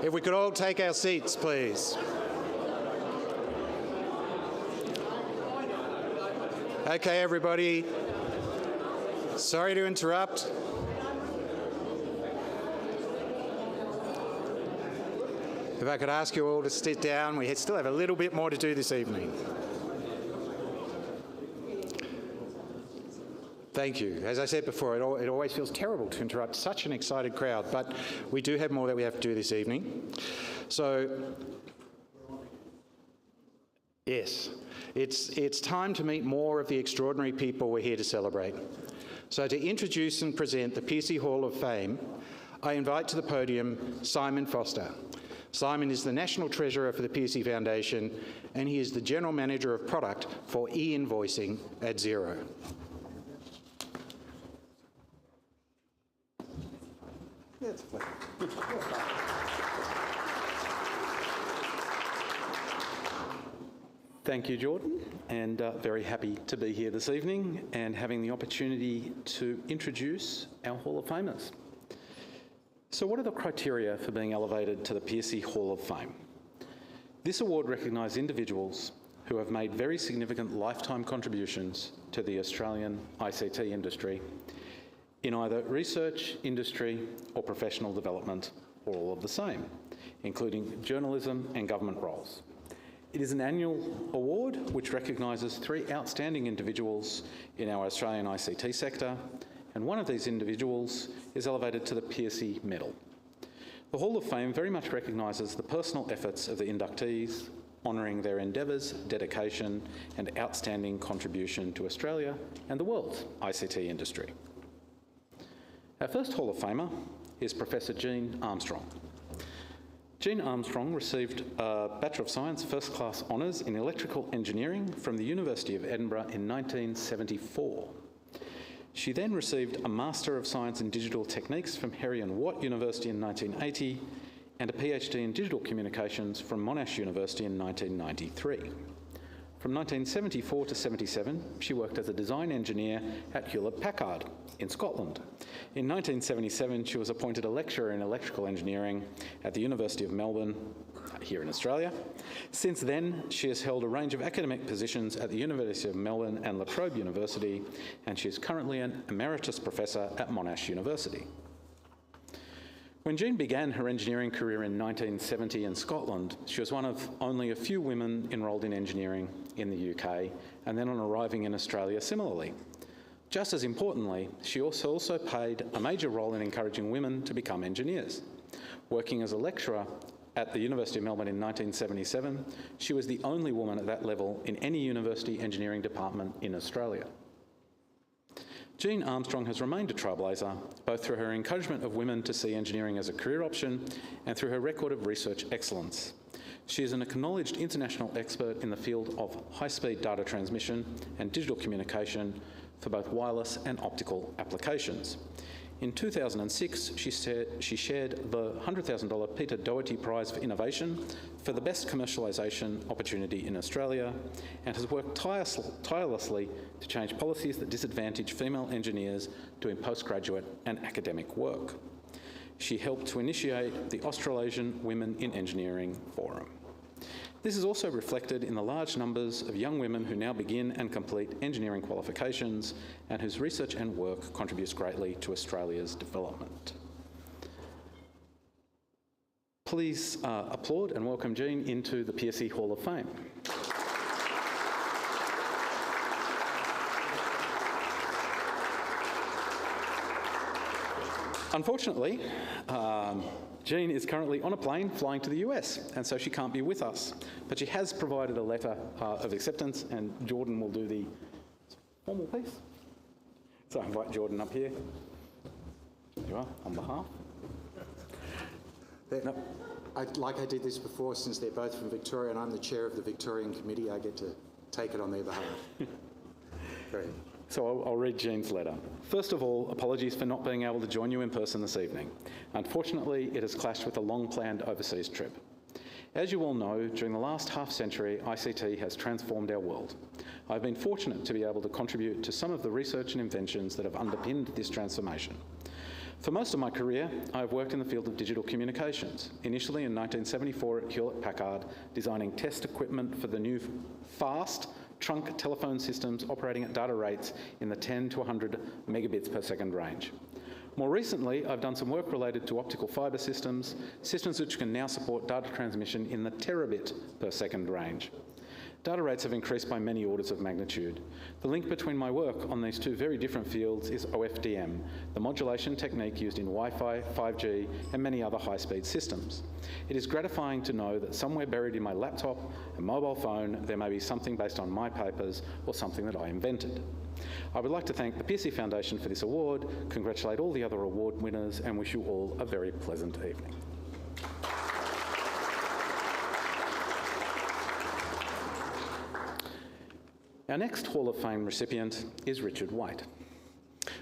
If we could all take our seats, please. Okay, everybody. Sorry to interrupt. If I could ask you all to sit down, we still have a little bit more to do this evening. Thank you. As I said before, it always feels terrible to interrupt such an excited crowd, but we do have more that we have to do this evening. So, yes, it's time to meet more of the extraordinary people we're here to celebrate. So to introduce and present the Pearcey Hall of Fame, I invite to the podium Simon Foster. Simon is the National Treasurer for the Pearcey Foundation, and he is the General Manager of Product for e-invoicing at Xero. Yeah, it's a pleasure. Thank you, Jordan, and very happy to be here this evening and having the opportunity to introduce our Hall of Famers. So what are the criteria for being elevated to the Pearcey Hall of Fame? This award recognises individuals who have made very significant lifetime contributions to the Australian ICT industry in either research, industry or professional development, or all of the same, including journalism and government roles. It is an annual award which recognises 3 outstanding individuals in our Australian ICT sector, and one of these individuals is elevated to the Pearcey Medal. The Hall of Fame very much recognises the personal efforts of the inductees, honouring their endeavours, dedication and outstanding contribution to Australia and the world's ICT industry. Our first Hall of Famer is Professor Jean Armstrong. Jean Armstrong received a Bachelor of Science First Class Honours in Electrical Engineering from the University of Edinburgh in 1974. She then received a Master of Science in Digital Techniques from Heriot Watt University in 1980 and a PhD in Digital Communications from Monash University in 1993. From 1974 to 77, she worked as a design engineer at Hewlett-Packard in Scotland. In 1977, she was appointed a lecturer in electrical engineering at the University of Melbourne, here in Australia. Since then, she has held a range of academic positions at the University of Melbourne and La Trobe University, and she is currently an emeritus professor at Monash University. When Jean began her engineering career in 1970 in Scotland, she was one of only a few women enrolled in engineering in the UK, and then on arriving in Australia similarly. Just as importantly, she also played a major role in encouraging women to become engineers. Working as a lecturer at the University of Melbourne in 1977, she was the only woman at that level in any university engineering department in Australia. Jean Armstrong has remained a trailblazer, both through her encouragement of women to see engineering as a career option and through her record of research excellence. She is an acknowledged international expert in the field of high-speed data transmission and digital communication for both wireless and optical applications. In 2006, she shared the $100,000 Peter Doherty Prize for Innovation for the best commercialisation opportunity in Australia and has worked tirelessly to change policies that disadvantage female engineers doing postgraduate and academic work. She helped to initiate the Australasian Women in Engineering Forum. This is also reflected in the large numbers of young women who now begin and complete engineering qualifications and whose research and work contributes greatly to Australia's development. Please applaud and welcome Jean into the Pearcey Hall of Fame. Unfortunately, Jean is currently on a plane flying to the US, and so she can't be with us. But she has provided a letter of acceptance, and Jordan will do the formal piece. So I invite Jordan up here. There you are, on behalf. Like I did this before, since they're both from Victoria and I'm the chair of the Victorian Committee, I get to take it on their behalf. Great. So I'll read Jean's letter. First of all, apologies for not being able to join you in person this evening. Unfortunately, it has clashed with a long-planned overseas trip. As you all know, during the last half-century, ICT has transformed our world. I've been fortunate to be able to contribute to some of the research and inventions that have underpinned this transformation. For most of my career, I have worked in the field of digital communications, initially in 1974 at Hewlett-Packard, designing test equipment for the new fast trunk telephone systems operating at data rates in the 10 to 100 megabits per second range. More recently, I've done some work related to optical fibre systems, systems which can now support data transmission in the terabit per second range. Data rates have increased by many orders of magnitude. The link between my work on these two very different fields is OFDM, the modulation technique used in Wi-Fi, 5G, and many other high-speed systems. It is gratifying to know that somewhere buried in my laptop and mobile phone, there may be something based on my papers or something that I invented. I would like to thank the Pearcey Foundation for this award, congratulate all the other award winners, and wish you all a very pleasant evening. Our next Hall of Fame recipient is Richard White.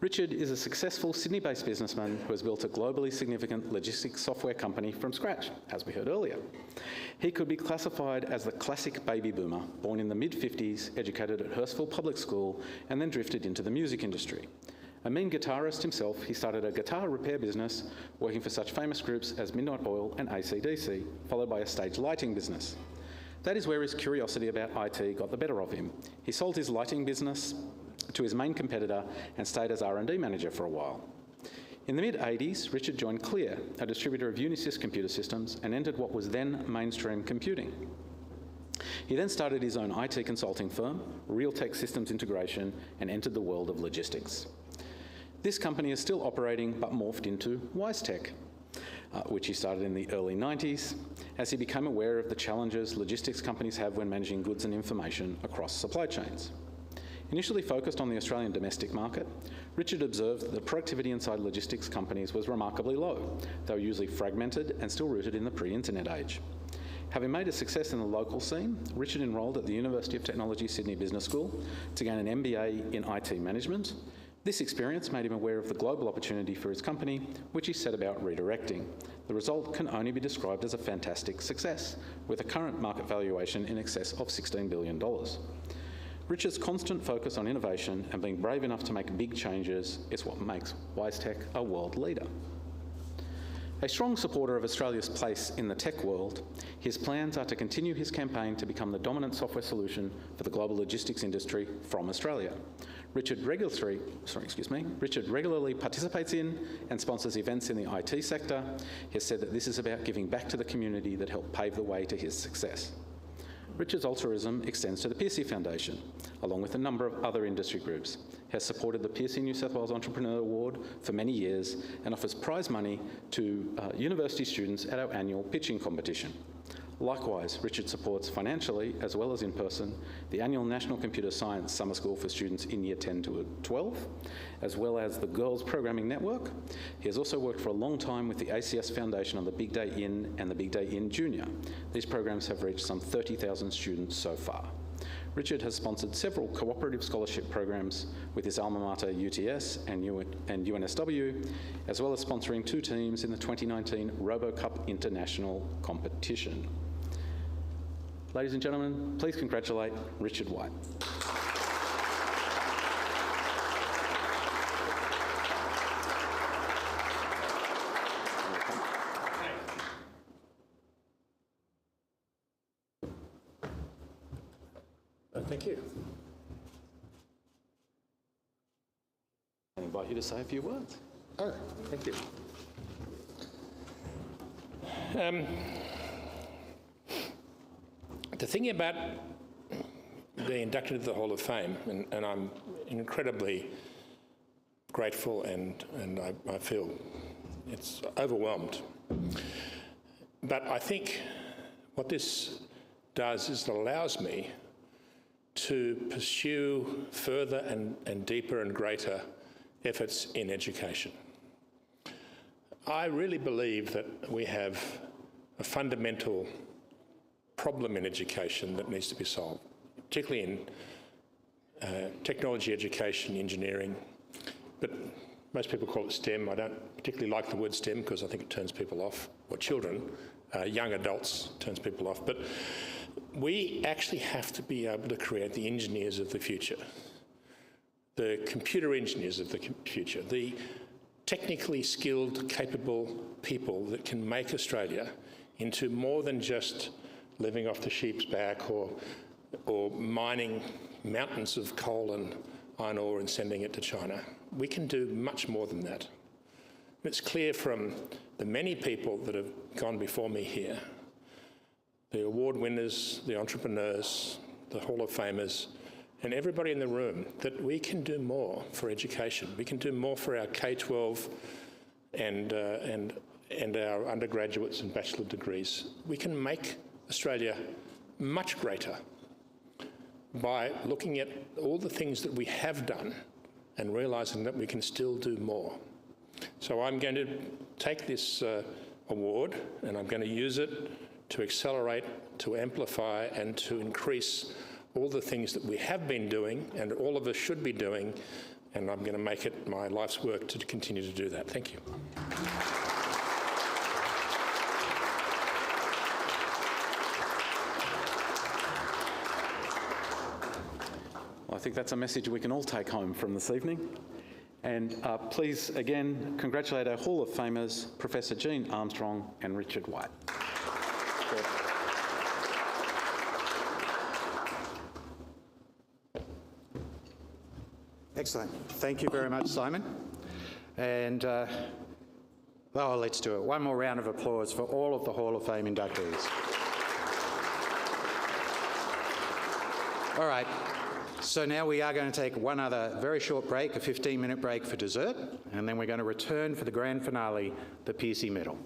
Richard is a successful Sydney-based businessman who has built a globally significant logistics software company from scratch, as we heard earlier. He could be classified as the classic baby boomer, born in the mid-50s, educated at Hurstville Public School, and then drifted into the music industry. A mean guitarist himself, he started a guitar repair business, working for such famous groups as Midnight Oil and AC/DC, followed by a stage lighting business. That is where his curiosity about IT got the better of him. He sold his lighting business to his main competitor and stayed as R&D manager for a while. In the mid-80s, Richard joined Clear, a distributor of Unisys computer systems, and entered what was then mainstream computing. He then started his own IT consulting firm, Realtek Systems Integration, and entered the world of logistics. This company is still operating but morphed into WiseTech, which he started in the early 90s, as he became aware of the challenges logistics companies have when managing goods and information across supply chains. Initially focused on the Australian domestic market, Richard observed that the productivity inside logistics companies was remarkably low. They were usually fragmented and still rooted in the pre-internet age. Having made a success in the local scene, Richard enrolled at the University of Technology Sydney Business School to gain an MBA in IT management. This experience made him aware of the global opportunity for his company, which he set about redirecting. The result can only be described as a fantastic success, with a current market valuation in excess of $16 billion. Richard's constant focus on innovation and being brave enough to make big changes is what makes WiseTech a world leader. A strong supporter of Australia's place in the tech world, his plans are to continue his campaign to become the dominant software solution for the global logistics industry from Australia. Richard regularly participates in and sponsors events in the IT sector. He has said that this is about giving back to the community that helped pave the way to his success. Richard's altruism extends to the Pearcey Foundation, along with a number of other industry groups. He has supported the Pearcey New South Wales Entrepreneur Award for many years and offers prize money to university students at our annual pitching competition. Likewise, Richard supports financially, as well as in person, the annual National Computer Science Summer School for students in Year 10 to 12, as well as the Girls Programming Network. He has also worked for a long time with the ACS Foundation on the Big Day In and the Big Day In Junior. These programs have reached some 30,000 students so far. Richard has sponsored several cooperative scholarship programs with his alma mater UTS and UNSW, as well as sponsoring 2 teams in the 2019 RoboCup International competition. Ladies and gentlemen, please congratulate Richard White. Thank you. I invite you to say a few words. Oh, thank you. The thing about being inducted into the Hall of Fame, and I'm incredibly grateful and I feel it's overwhelmed. But I think what this does is it allows me to pursue further and deeper and greater efforts in education. I really believe that we have a fundamental problem in education that needs to be solved, particularly in technology education, engineering, but most people call it STEM. I don't particularly like the word STEM because I think it turns people off, or children, young adults turns people off. But we actually have to be able to create the engineers of the future, the computer engineers of the future, the technically skilled, capable people that can make Australia into more than just living off the sheep's back or mining mountains of coal and iron ore and sending it to China. We can do much more than that. It's clear from the many people that have gone before me here, the award winners, the entrepreneurs, the Hall of Famers, and everybody in the room, that we can do more for education. We can do more for our K-12 and our undergraduates and bachelor degrees. We can make Australia much greater by looking at all the things that we have done and realising that we can still do more. So I'm going to take this award and I'm going to use it to accelerate, to amplify and to increase all the things that we have been doing and all of us should be doing, and I'm going to make it my life's work to continue to do that. Thank you. Well, I think that's a message we can all take home from this evening. And please, again, congratulate our Hall of Famers, Professor Jean Armstrong and Richard White. Excellent. Thank you very much, Simon. And, well, let's do it. One more round of applause for all of the Hall of Fame inductees. All right. So now we are going to take one other very short break, a 15-minute break for dessert, and then we're going to return for the grand finale, the Pearcey Medal.